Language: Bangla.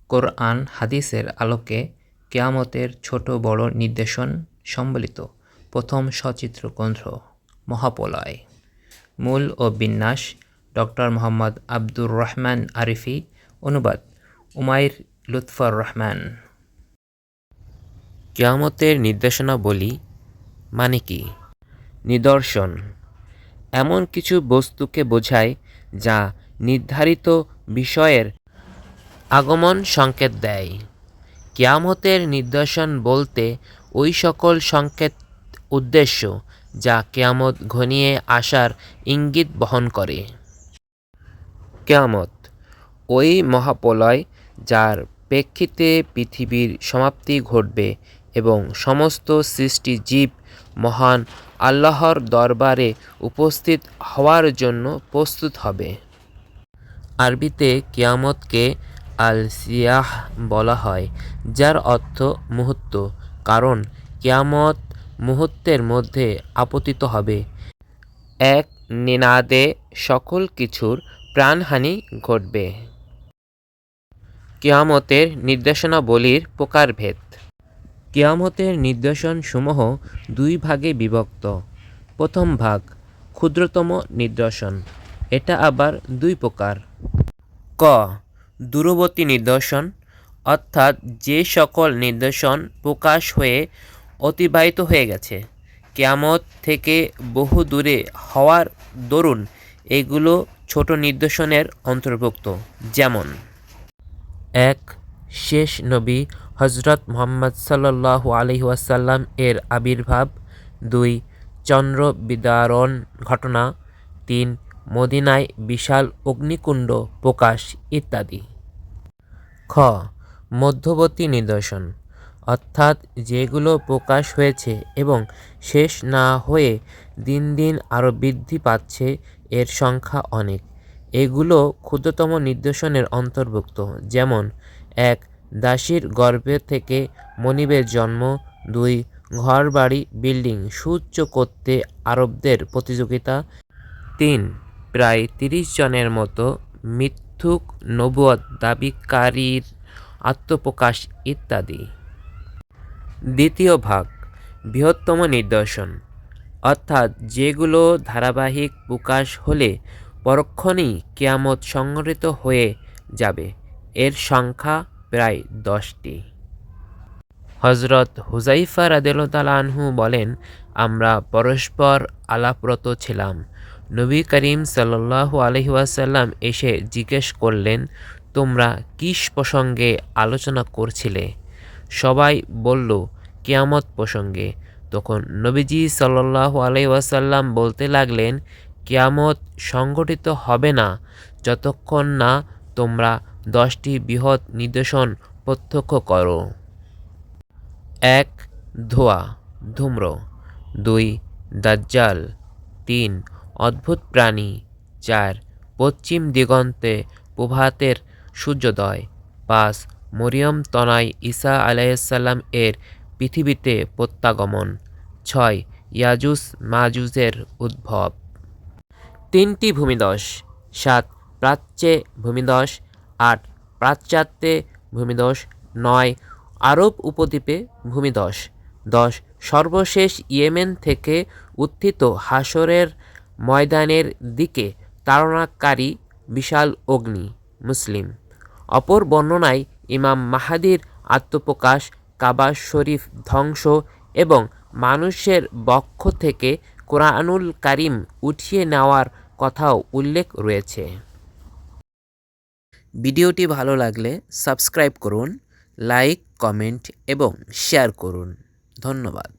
কোরআন হাদিসের আলোকে কিয়ামতের ছোট বড় নির্দেশন সম্বলিত প্রথম সচিত্র গ্রন্থ মহাপ্রলয়। মূল ও বিন্যাস ডক্টর মোহাম্মদ আব্দুর রহমান আরিফি, অনুবাদ উমাইর লুৎফর রহমান। কিয়ামতের নির্দেশনাবলী মানে কি? নিদর্শন এমন কিছু বস্তুকে বোঝায় যা নির্ধারিত বিষয়ের আগমন সংকেত দেয়। কিয়ামতের নিদর্শন বলতে ওই সকল সংকেত উদ্দেশ্য যা কিয়ামত ঘনিয়ে আসার ইঙ্গিত বহন করে। কিয়ামত ওই মহাপ্রলয় যার প্রেক্ষিতে পৃথিবীর সমাপ্তি ঘটবে এবং সমস্ত সৃষ্টি জীব মহান আল্লাহর দরবারে উপস্থিত হওয়ার জন্য প্রস্তুত হবে। আরবিতে কিয়ামতকে আল সিয়াহ বলা হয়, যার অর্থ মুহূর্ত, কারণ কিয়ামত মুহূর্তের মধ্যে আপতিত হবে। এক নিনাদে সকল কিছুর প্রাণহানি ঘটবে। কিয়ামতের নির্দেশনাবলীর প্রকারভেদ। কিয়ামতের নিদর্শনসমূহ দুই ভাগে বিভক্ত। প্রথম ভাগ ক্ষুদ্রতম নিদর্শন, এটা আবার দুই প্রকার। ক. দূরবর্তী নিদর্শন, অর্থাৎ যে সকল নিদর্শন প্রকাশ হয়ে অতিবাহিত হয়ে গেছে, কিয়ামত থেকে বহু দূরে হওয়ার দরুন এগুলো ছোট নিদর্শনের অন্তর্ভুক্ত। যেমন: ১. শেষ নবী হজরত মুহাম্মদ সাল্লাল্লাহু আলাইহি ওয়াসাল্লাম এর আবির্ভাব। ২. চন্দ্র বিদারণ ঘটনা। ৩. মদিনায় বিশাল অগ্নিকুণ্ড প্রকাশ ইত্যাদি। খ. মধ্যবর্তী নিদর্শন, অর্থাৎ যেগুলো প্রকাশ হয়েছে এবং শেষ না হয়ে দিন দিন আরও বৃদ্ধি পাচ্ছে, এর সংখ্যা অনেক। এগুলো ক্ষুদ্রতম নিদর্শনের অন্তর্ভুক্ত। যেমন: ১. দাসীর গর্ভে থেকে মনিবের জন্ম। ২. ঘরবাড়ি বিল্ডিং সুউচ্চ করতে আরবদের প্রতিযোগিতা। ৩. প্রায় ৩০ জনের মতো মিথ্যুক নবুয়ত দাবিকারীর আত্মপ্রকাশ ইত্যাদি। দ্বিতীয় ভাগ বৃহত্তম নিদর্শন, অর্থাৎ যেগুলো ধারাবাহিক প্রকাশ হলে পরক্ষণেই কিয়ামত সংঘটিত হয়ে যাবে। এর সংখ্যা প্রায় ১০টি। হযরত হুযায়ফা রাদিয়াল্লাহু তাআলা আনহু বলেন, আমরা পরস্পর আলাপরত ছিলাম। নবী করিম সাল্লাল্লাহু আলাইহি ওয়াসাল্লাম এসে জিজ্ঞেস করলেন, তোমরা কী প্রসঙ্গে আলোচনা করছিলে? সবাই বলল, কিয়ামত প্রসঙ্গে। তখন নবীজি সাল্লাল্লাহু আলাইহি ওয়াসাল্লাম বলতে লাগলেন, কিয়ামত সংঘটিত হবে না যতক্ষণ না তোমরা 10টি বৃহৎ নিদর্শন প্রত্যক্ষ করো। ১. ধোঁয়া ধূম্র। ২. দাজ্জাল। ৩. অদ্ভুত প্রাণী। ৪. পশ্চিম দিগন্তে প্রভাতের সূর্যোদয়। ৫. মরিয়ম তনয় ঈসা আলাইহিসসালাম এর পৃথিবীতে প্রত্যাগমন। ৬. ইয়াজুজ মাজুজের উদ্ভব। ৩টি ভূমিধস। ৭. প্রাচ্যে ভূমিধস। ৮. পাশ্চাত্যে ভূমিধস। ৯. আরব উপদ্বীপে ভূমিধস। ১০. সর্বশেষ ইয়েমেন থেকে উত্থিত হাসরের ময়দানের দিকে তাড়নাকারী বিশাল অগ্নি। মুসলিম। অপর বর্ণনায় ইমাম মাহদীর আত্মপ্রকাশ, কাবা শরীফ ধ্বংস এবং মানুষের বক্ষ থেকে কোরআনুল কারীম উঠিয়ে নেওয়ার কথাও উল্লেখ রয়েছে। ভিডিওটি ভালো লাগলে সাবস্ক্রাইব করুন, লাইক, কমেন্ট এবং শেয়ার করুন। ধন্যবাদ।